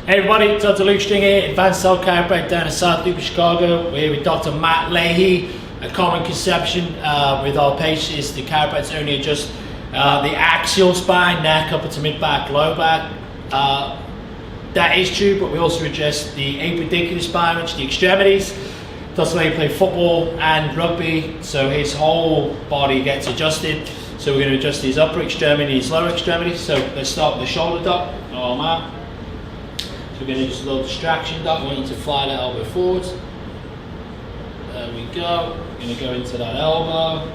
Hey everybody, Dr. Luke String here, Advanced Health Chiropractic down in South Loop, Chicago. We're here with Dr. Matt Leahy. A common conception with our patients is the chiropractors only adjust the axial spine, neck, upper to mid back, low back. That is true, but we also adjust the appendicular spine, which is the extremities. Dr. Leahy played football and rugby, so his whole body gets adjusted. So we're going to adjust his upper extremities, lower extremities. So let's start with the shoulder dock, arm out. So we're going to just a little distraction dock. I want you to fly that elbow forwards. There we go. We're going to go into that elbow.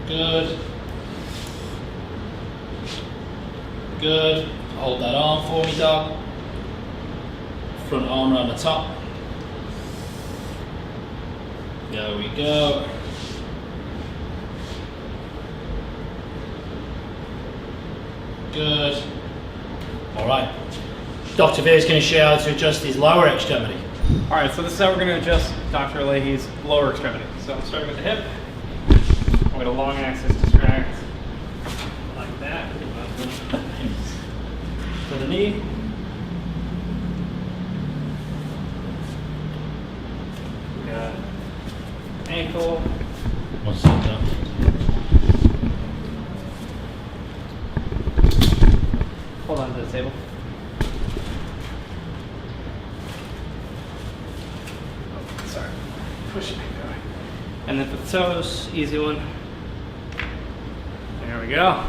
Good. Good. Hold that arm for me, dog. Front arm around the top. There we go. Good. All right. Dr. Veer is going to show you how to adjust his lower extremity. All right, so this is how we're going to adjust Dr. Leahy's lower extremity. So I'm starting with the hip. I'm going to long axis distract like that. For the knee. We got ankle. One second. Hold on to the table. Oh, sorry. Push it. And then for the toes, easy one. There we go.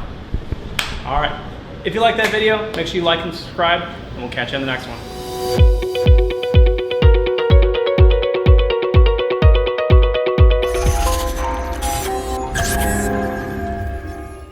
All right. If you like that video, make sure you like and subscribe, and we'll catch you in the next one.